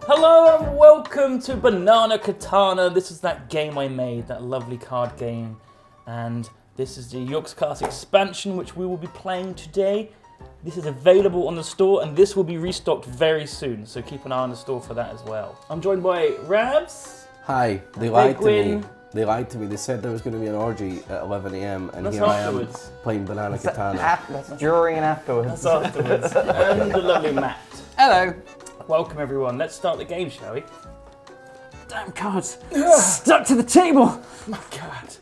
Hello and welcome to Banana Katana. This is that game I made, that lovely card game. And this is the Yogscast expansion which we will be playing today. This is available on the store and this will be restocked very soon. So keep an eye on the store for that as well. I'm joined by Rabs. Hi, they lied to me. They lied to me. They said there was going to be an orgy at 11 AM and That's here afterwards. I am playing Banana Katana. That's during and afterwards. That's afterwards. And the lovely Matt. Hello. Welcome everyone. Let's start the game, shall we? Damn cards. Stuck to the table. My God.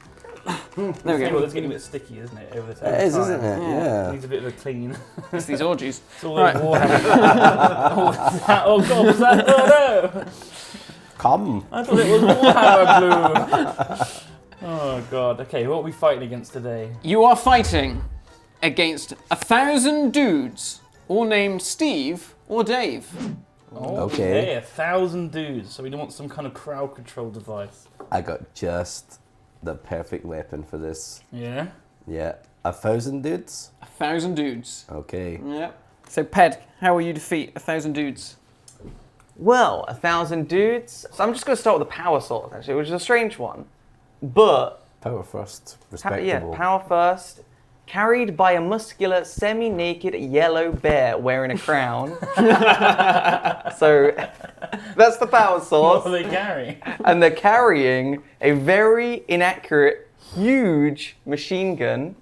There we go. It's getting a bit sticky, isn't it? Over the time. It is, isn't it? Yeah. Yeah. Needs a bit of a clean. It's these orgies. It's all right. Oh God, was that? Oh no! Come. I thought it was Warhammer Blue. Oh God. Okay, what are we fighting against today? You are fighting against 1,000 dudes, all named Steve or Dave. Oh, Okay. 1,000 dudes. So we don't want some kind of crowd control device. I got just the perfect weapon for this. Yeah. Yeah. 1,000 dudes? 1,000 dudes. Okay. Yep. So, Ped, how will you defeat 1,000 dudes? Well, 1,000 dudes. So I'm just going to start with the power sword, actually, which is a strange one. But, Power first. Respectable. power first. Carried by a muscular, semi-naked yellow bear wearing a crown. So, that's the power What sword. are they carrying? And they're carrying a very inaccurate, huge machine gun.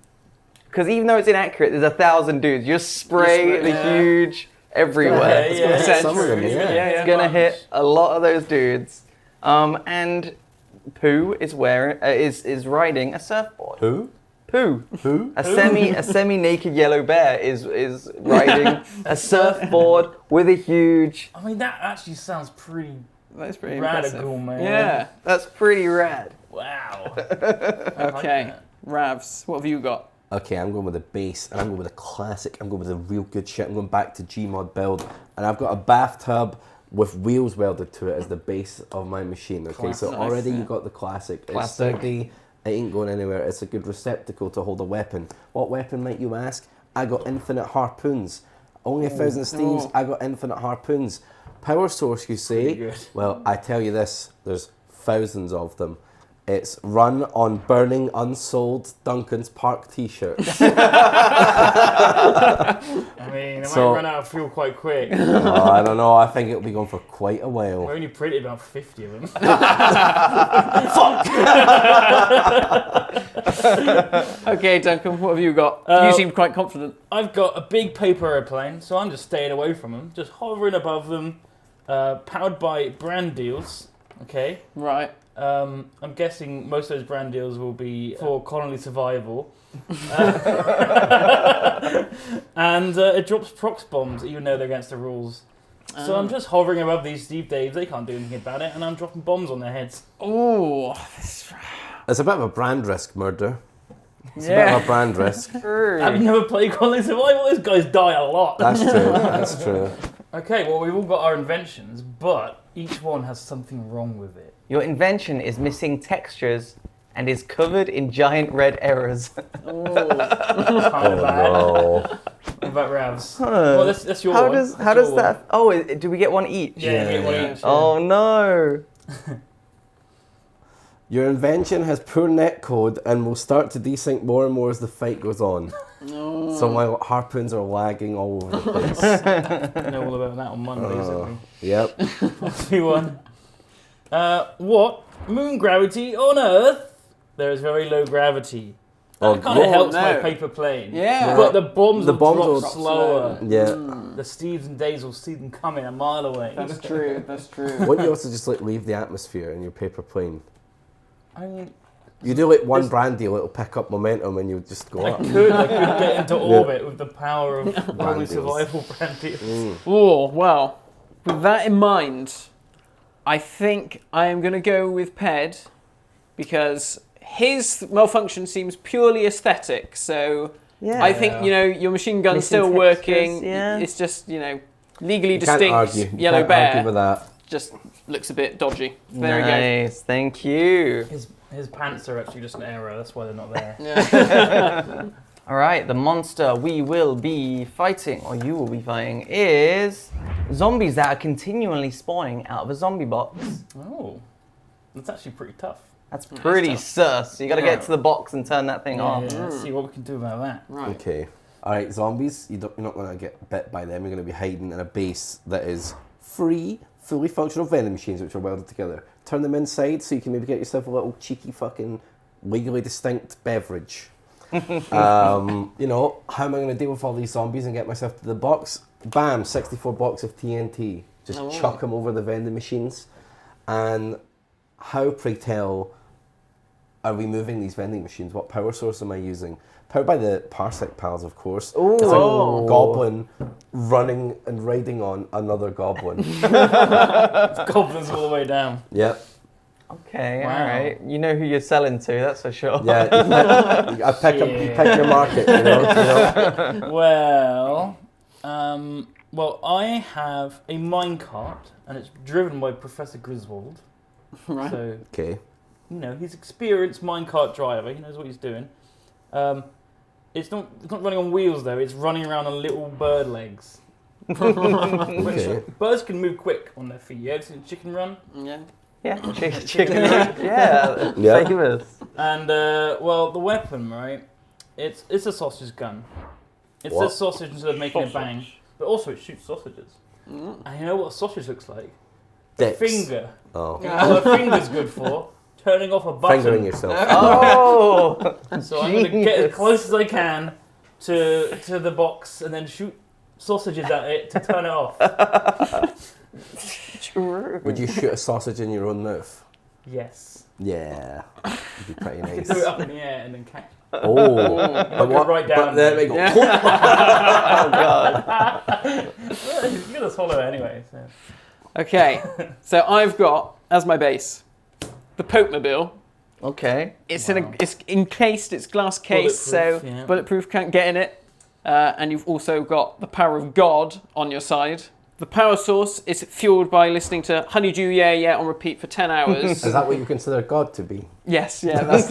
Because even though it's inaccurate, there's 1,000 dudes. You just spray the huge everywhere. Yeah, yeah. hit some of them, yeah. It's gonna hit a lot of those dudes. And Pooh is wearing is riding a surfboard. Who? Pooh, Who? a semi-naked yellow bear is riding a surfboard with a huge. I mean, that actually sounds pretty That's pretty radical, man. Yeah. That's pretty rad. Wow. Okay. Ravs, what have you got? Okay, I'm going with the base, and I'm going with the classic. I'm going with the real good shit. I'm going back to Gmod build, and I've got a bathtub with wheels welded to it as the base of my machine. Okay, so Classic. already Nice, you got the classic. It's Classic. sturdy. It ain't going anywhere. It's a good receptacle to hold a weapon. What weapon might you ask? I got infinite harpoons. Only 1,000 Steves. I got infinite harpoons. Power source, you say? Pretty good. Well, I tell you this. There's thousands of them. It's run on burning unsold Duncan's Park t-shirts. I mean, it So- might run out of fuel quite quick. Oh, I don't know. I think it'll be going for quite a while. We only printed about 50 of them. Okay, Duncan, what have you got? You seemed quite confident. I've got a big paper airplane, so I'm just staying away from them, just hovering above them, powered by brand deals. Okay. Right. I'm guessing most of those brand deals will be for colony survival. And it drops prox bombs, even though they're against the rules. So I'm just hovering above these Steve Daves, they can't do anything about it, and I'm dropping bombs on their heads. Oh. It's a bit of a brand risk, murder. It's a bit Yeah. of a brand risk. Have you never played colony survival? Those guys die a lot. That's true. That's true. Okay, well, we've all got our inventions, but each one has something wrong with it. Your invention is missing textures and is covered in giant red errors. Kind of bad. Oh, What about Ravs? Well, that's your How one. does That's your one. that? Oh, do we get one each? Yeah, you get one each. Oh no. your invention has poor netcode and will start to desync more and more as the fight goes on. No. So my harpoons are lagging all over the place. We know all about that on Mondays, don't we? Yep. What's the one? What? Moon gravity on Earth? There is very low gravity. Oh, That kind of no. helps my No. paper plane. Yeah. But the bombs will drop will slower. Yeah. The Steves and Days will see them coming a mile away. That's true. That's true. Wouldn't you also just like leave the atmosphere in your paper plane? I mean, You do like one This- brand deal, it'll pick up momentum and you just go I up. could get into orbit with the power of only deals. survival brand deals. Oh, well, with that in mind, I think I am going to go with Ped because his malfunction seems purely aesthetic. So Yeah. I think, your machine gun's Missing still textures, working. yeah. It's just, legally You can't distinct argue. You yellow can't bear argue with that. just looks a bit dodgy. There we go. Nice, thank you. His pants are actually just an error, that's why they're not there. Yeah. All right, the monster we will be fighting, or you will be fighting, is zombies that are continually spawning out of a zombie box. Oh, that's actually pretty tough. That's pretty tough. sus. You got to Yeah. get to the box and turn that thing off. Yeah, let's see what we can do about that. Right. Okay. All right, zombies. You're not going to get bit by them. You're going to be hiding in a base that is free, fully functional vending machines which are welded together. Turn them inside so you can maybe get yourself a little cheeky fucking legally distinct beverage. You know, how am I going to deal with all these zombies and get myself to the box? Bam, 64 blocks of TNT. Just chuck them over the vending machines. And how, pray tell, are we moving these vending machines? What power source am I using? Powered by the Parsec pals, of course. Ooh. It's like a goblin running and riding on another goblin. Goblins all the way down. Yep. Okay, Wow. all right. You know who you're selling to, that's for sure. Yeah, you pick your market, you know. Well, I have a minecart, and it's driven by Professor Griswold. Right. So, Okay. you know, he's experienced minecart driver. He knows what he's doing. It's not running on wheels though. It's running around on little bird legs. Okay. Birds can move quick on their feet. You ever seen a chicken run? Yeah. Yeah, chicken yeah, Yeah. famous. And well, the weapon, right? It's a sausage gun. It What? says sausage instead of making a bang, but also it shoots sausages. And you know what a sausage looks like? Dicks. Finger. Oh. What a finger's good for? Turning off a button. Fingering yourself. Oh! So I'm going to get as Genius. close as I can to the box and then shoot sausages at it to turn it off. True. Would you shoot a sausage in your own mouth? Yes. Yeah. It'd be pretty You can nice. do it up in the air and then catch. Oh. I'll go right down. But then we go. Yeah. Oh god. Well, he's going to swallow it anyway. So. Okay. So I've got as my base the Pope-mobile. Okay. It's Wow. it's encased. It's glass case, so Bulletproof, yeah. bulletproof, can't get in it. And you've also got the power of God on your side. The power source is fueled by listening to Honeydew Yeah Yeah on repeat for 10 hours. Is that what you consider God to be? Yes, yeah, that's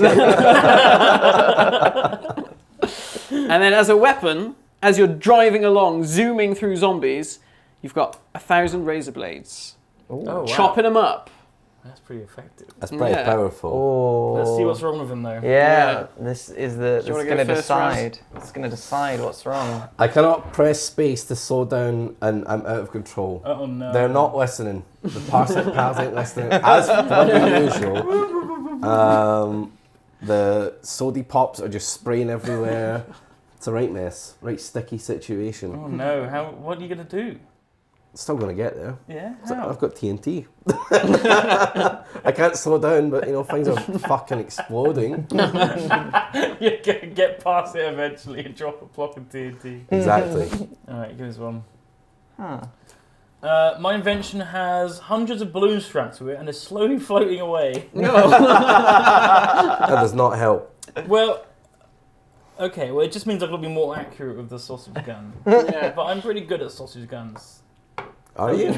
And then as a weapon, as you're driving along, zooming through zombies, you've got 1,000 razor blades. Oh, wow. Chopping them up. That's pretty effective. That's pretty Yeah. powerful. Oh. Let's see what's wrong with him though. Yeah, this is you wanna go going to first, Raz? decide. It's going to decide what's wrong. I cannot press space to slow down and I'm out of control. Oh no. They're not listening. The Parsec pals ain't listening. As bloody usual. The sody pops are just spraying everywhere. It's a right mess. Right sticky situation. Oh no. What are you going to do? Still gonna get there. Yeah? So How? I've got TNT. I can't slow down, but you know things are fucking exploding. You get past it eventually and drop a block of TNT. Exactly. Alright, give us one. Huh. My invention has hundreds of balloons strapped to it and is slowly floating away. That does not help. Well, okay, well it just means I've got to be more accurate with the sausage gun. Yeah. But I'm pretty good at sausage guns. Are you?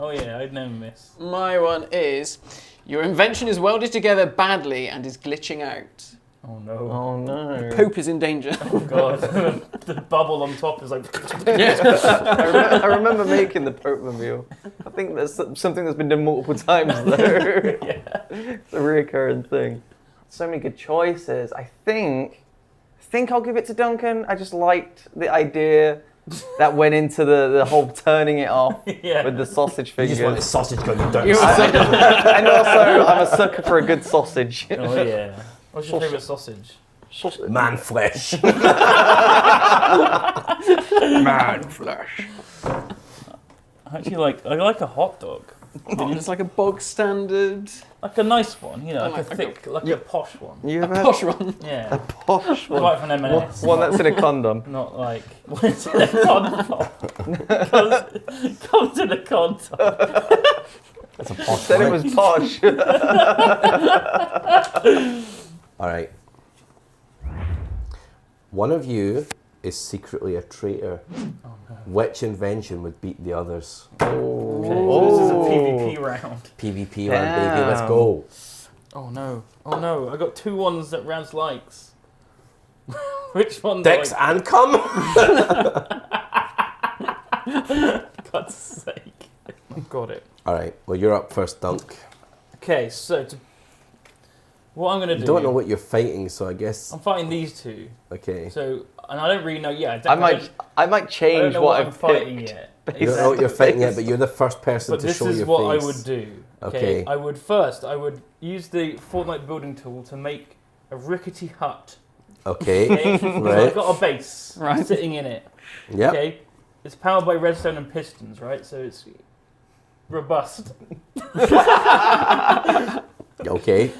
Oh yeah, I'd never miss. My one is, your invention is welded together badly and is glitching out. Oh no. Oh no. Pope is in danger. Oh god. The bubble on top is like... I remember making the Pope-mobile. I think that's something that's been done multiple times though. Yeah. It's a reoccurring thing. So many good choices. I think I'll give it to Duncan. I just liked the idea that went into the whole turning it off Yeah. with the sausage You fingers. just want a sausage gun, you don't. And also, I'm a sucker for a good sausage. Oh yeah. What's your favourite sausage? Man flesh. Man flesh. I like a hot dog. It's like a bog standard, Like a nice one, you know, like a like thick, like a posh one. You ever had posh one. Yeah. posh one? Right from M&S. One that's in a condom. Not like what's in a condom. Comes in a condom. That's a posh Said it one. was posh. All right. One of you is secretly a traitor. Oh no. Which invention would beat the others? Okay, so this is a PvP round. PvP round, baby. Let's go. Oh no. Oh no. I got 2 ones that Raz likes. Which one? Dicks and cum. God's sake. I've got it. All right. Well, you're up first, Dunk. Okay, so what I'm going to do... I don't know what you're fighting, so I guess... I'm fighting these two. Okay. So, and I don't really know yet. I might change what I'm I've fighting picked. yet. You don't know what you're fighting yet, but you're the first person But to this show is your what face. I would do. Okay. I would use the Fortnite building tool to make a rickety hut. Okay. Okay? So Right. I've got a base sitting in it. Yep. Okay. It's powered by redstone and pistons, right? So it's robust. Okay.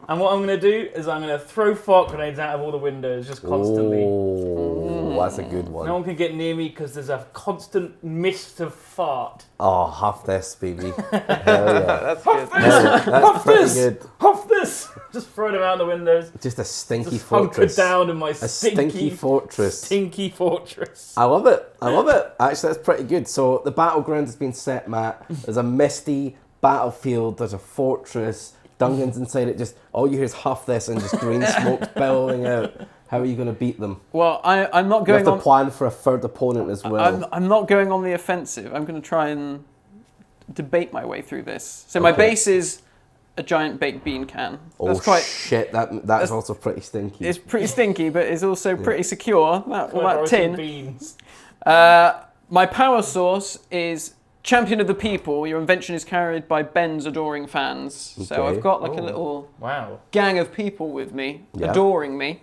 And what I'm going to do is I'm going to throw fart grenades out of all the windows just constantly. Oh, that's a good one. No one can get near me because there's a constant mist of fart. Oh, half this, baby. Hell yeah. That's good. That's pretty good. Huff this! Just throw them out the windows. Just a stinky Just hunker fortress. down in my A stinky fortress. Stinky fortress. I love it. I love it. Actually, that's pretty good. So the battleground has been set, Matt. There's a misty battlefield. There's a fortress. Duncan's inside it. Just all you hear is huff this and just green smoke billowing out. How are you going to beat them? Well, I'm not You going have to on. plan for a third opponent as well. I'm not going on the offensive. I'm going to try and debate my way through this. So my Okay. base is a giant baked bean can. Oh That's quite. shit! That's also pretty stinky. It's pretty stinky, but it's also pretty secure. That Roasted tin. beans. My power source is Champion of the People. Your invention is carried by Ben's adoring fans. So Okay. I've got like a Oh. little Wow. gang of people with me, Yeah. adoring me.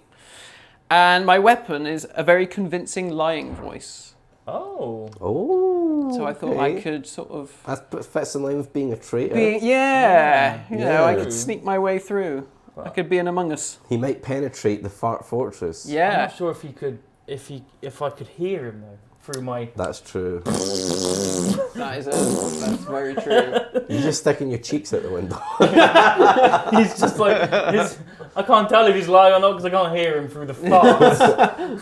And my weapon is a very convincing lying voice. Oh. Oh. So I thought okay. I could sort of... That fits in line with being a traitor. yeah, you know, I Yeah. could sneak my way through. I could be an Among Us. He might penetrate the fart fortress. I'm Yeah. not sure if he could, if I could hear him though through my. That's true. That's very true. You're just sticking your cheeks out the window. He's just like I can't tell if he's lying or not because I can't hear him through the farts.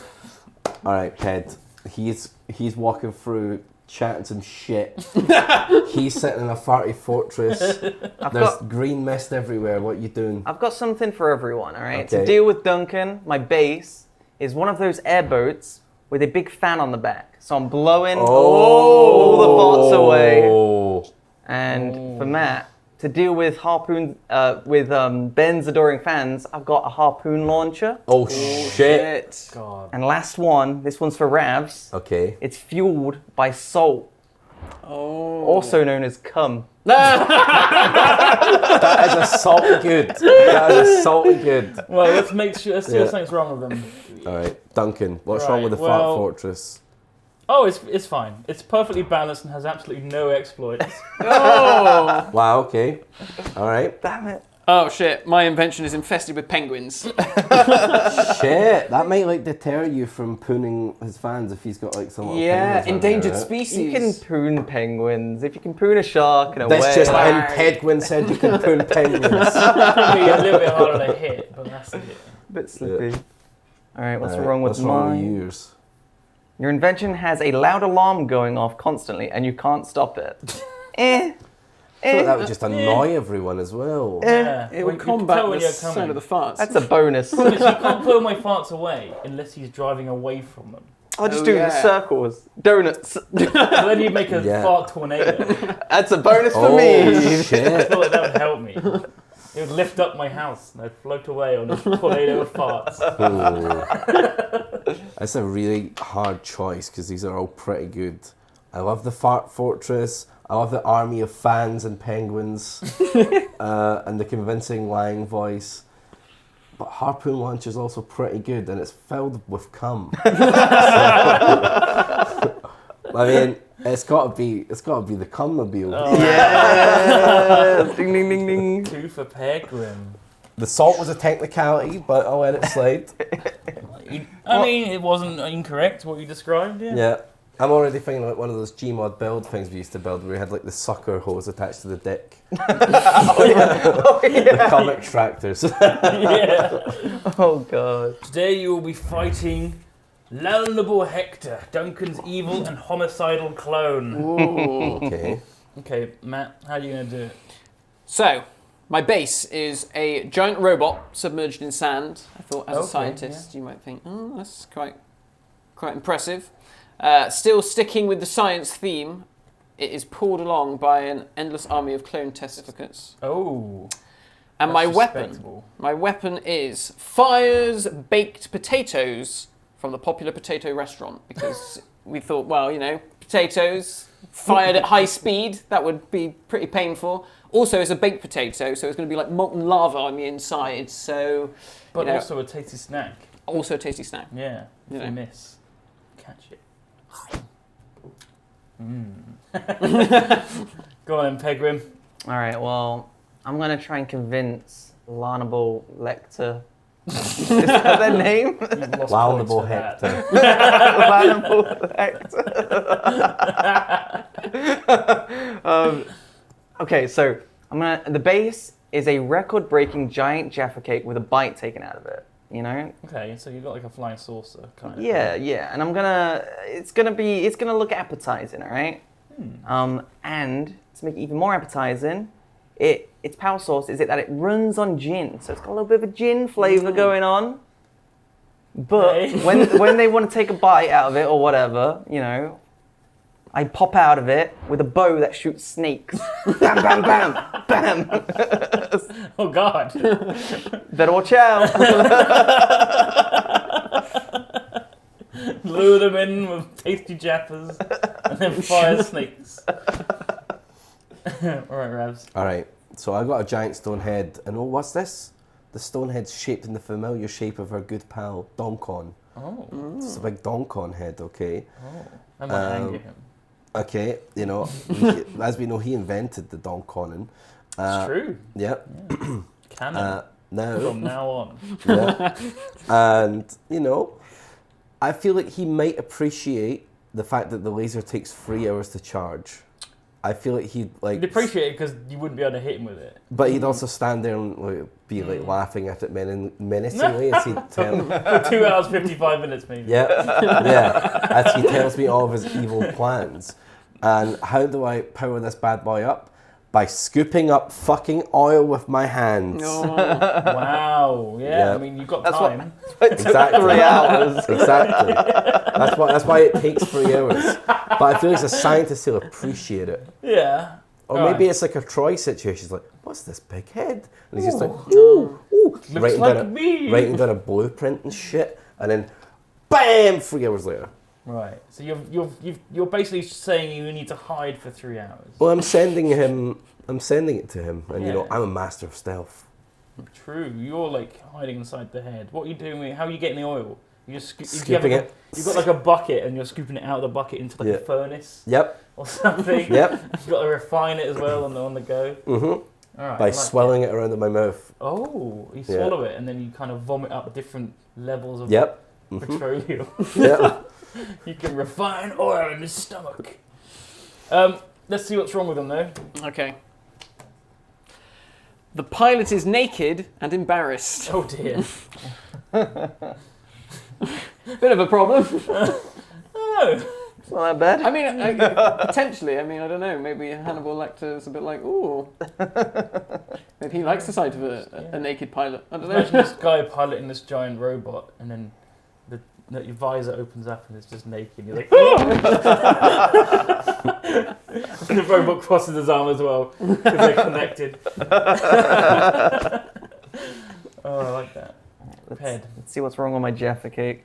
All right, Ped. He's walking through, chatting some shit. He's sitting in a farty fortress. There's green mist everywhere. What are you doing? I've got something for everyone, all right? Okay. To deal with Duncan, my base is one of those airboats with a big fan on the back. So I'm blowing all the farts away. Oh. And for Matt, to deal with Ben's adoring fans, I've got a harpoon launcher. Oh shit. God. And last one, this one's for Ravs. Okay. It's fueled by salt, also known as cum. That is a salty good. That is a salty good. Well, let's make sure. Let's see if Yeah. something's wrong with them. All right, Duncan. What's Right, wrong with the fart well- fortress? Oh, it's fine. It's perfectly balanced and has absolutely no exploits. Oh! Wow. Okay. All right. Damn it. Oh shit, my invention is infested with penguins. Shit. That might like deter you from pooning his fans if he's got like some. little Yeah, penguins on endangered there, right? species. You can poon penguins. If you can poon a shark and a This whale. just in. Pedguin said you can poon penguins. It's gonna be a little bit harder to hit, but that's it. Bit slippy. All right, what's All right, wrong with what's wrong with mine? yours? Your invention has a loud alarm going off constantly, and you can't stop it. I thought that would just annoy everyone as well. Yeah. It When- would you can combat tell the when you're sound coming. of the farts. That's a bonus. Because you can't blow my farts away unless he's driving away from them. I'll just Oh, do yeah. the circles. Donuts. So then you make a Yeah. fart tornado. That's a bonus for Oh me. I shit! feel like that would help me. It would lift up my house and I'd float away on a tornado of farts. Ooh. That's a really hard choice because these are all pretty good. I love the fart fortress. I love the army of fans and penguins, and the convincing lying voice. But harpoon launch is also pretty good, and it's filled with cum. I mean, it's got to be the cummobile. Oh, Yes. Ding ding ding ding. 2 for Peregrine. The salt was a technicality, but I'll let it slide. I mean, it wasn't incorrect what you described, yeah. Yeah. I'm already thinking like one of those Gmod build things we used to build where we had like the sucker hose attached to the dick. The comic tractors. Yeah. Oh god. Today you will be fighting Learnable Hector, Duncan's evil and homicidal clone. Ooh. Okay. Okay, Matt, how are you going to do it? So, My base is a giant robot submerged in sand. I thought, as a Okay, scientist, you might think, oh, that's quite impressive. Still sticking with the science theme, it is pulled along by an endless army of clone testificates. Oh. And That's my weapon is fires baked potatoes from the popular potato restaurant, because we thought, well, potatoes fired at high speed, that would be pretty painful. Also, it's a baked potato, so it's going to be like molten lava on the inside. So, But also a tasty snack. Also a tasty snack. Yeah. If you miss, catch it. Go on, Pegrim. All right, well, I'm going to try and convince Lanable Lecter. Is that their name? Lanable Hector. Lanable Lecter. Okay, so the base is a record-breaking giant Jaffa cake with a bite taken out of it. Okay, so you've got like a flying saucer kind of. Yeah, and it's gonna look appetizing, all right? And to make it even more appetizing, its power source is that it runs on gin, so it's got a little bit of a gin flavor going on. But Okay. when they want to take a bite out of it or whatever, I pop out of it with a bow that shoots snakes. Bam, bam, bam, bam. Oh God. Better watch out. Lure them in with tasty jaffas and then fire snakes. Alright, Ravs. Alright, so I got a giant stone head, and what's this? The stone head's shaped in the familiar shape of our good pal, Duncan. Oh. It's a big Duncan head, okay? Oh. I might anger him. Okay, as we know, he invented the Duncan. It's true. Yep. Yeah. Canon. From now on. Yeah. And, I feel like he might appreciate the fact that the laser takes 3 hours to charge. I feel like he'd appreciate it because you wouldn't be able to hit him with it. But he'd also stand there and be laughing at it menacingly as he'd tell. For 2 hours, 55 minutes maybe. Yeah, as he tells me all of his evil plans. And how do I power this bad boy up? By scooping up fucking oil with my hands. Wow. Yeah. I mean, you've got time. Exactly. 3 hours. Exactly. That's why it takes 3 hours. But I feel like as a scientist, he'll appreciate it. Yeah. Or All maybe right. it's like a Troy situation. He's like, what's this big head? And he's just like, Ooh. ooh, Looks like me. writing down a blueprint and shit. And then, bam, 3 hours later. Right. So you're basically saying you need to hide for 3 hours. Well, I'm sending it to him. And, Yeah. I'm a master of stealth. True. You're like hiding inside the head. What are you doing? How are you getting the oil? You just Scooping it. You've got like a bucket and you're scooping it out of the bucket into like a furnace Yep. or something. Yep. You've got to refine it as well on the go. Mm-hmm. All right. By swelling it around in my mouth. Oh, you swallow it and then you kind of vomit up different levels of Yep. petroleum. Yep. You can refine oil in his stomach. Let's see what's wrong with him though. Okay. The pilot is naked and embarrassed. Oh dear. Bit of a problem. Oh. It's not that bad. I mean, potentially. I mean, I don't know. Maybe Hannibal Lecter's a bit like, ooh. Maybe he likes the sight of a naked pilot. I don't know. Imagine this guy piloting this giant robot, and then your visor opens up and it's just naked. You're like, and the robot crosses his arm as well because they're connected. Oh, I like that. Ped. Let's see what's wrong with my Jaffa cake.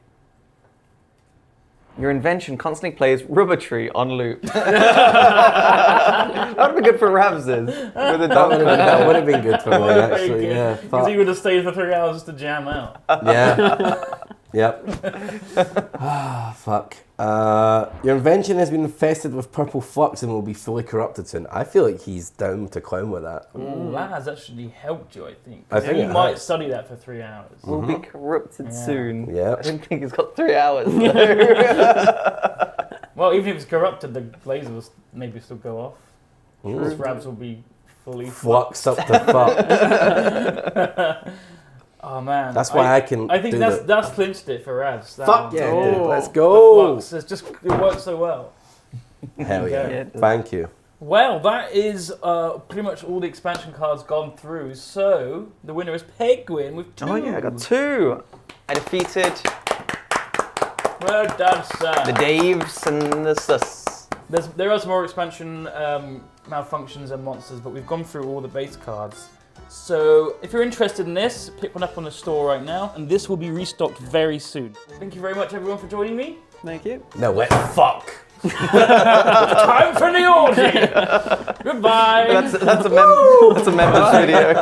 Your invention constantly plays Rubber Tree on loop. That would be good for Ravses with a That would have been good for me, Very actually. good. Yeah. Because he would have stayed for 3 hours to jam out. Yeah. Yep. Ah, fuck. Your invention has been infested with purple flux and will be fully corrupted soon. I feel like he's down to clown with that. Ooh, that has actually helped you, I think. I think he it might has. study that for 3 hours. Will be corrupted Yeah. soon. Yeah. I don't think it's got 3 hours. Well, even if it's corrupted, the laser will maybe still go off. Ooh. His Rabs will be fully Flux up to fuck. Oh man, That's why I can I think do that's clinched it for Ravs. That Fuck one. yeah, Oh. dude. Let's The go. flux, it works so well. Hell yeah. Yeah. Thank you. Well, that is pretty much all the expansion cards gone through. So the winner is Penguin with 2. Oh yeah, I got 2. I defeated Well done, sir. the Daves and the Sus. There are some more expansion malfunctions and monsters, but we've gone through all the base cards. So if you're interested in this, pick one up on the store right now, and this will be restocked very soon. Thank you very much, everyone, for joining me. Thank you. No, wet fuck. Time for the orgy. Goodbye. That's a members video.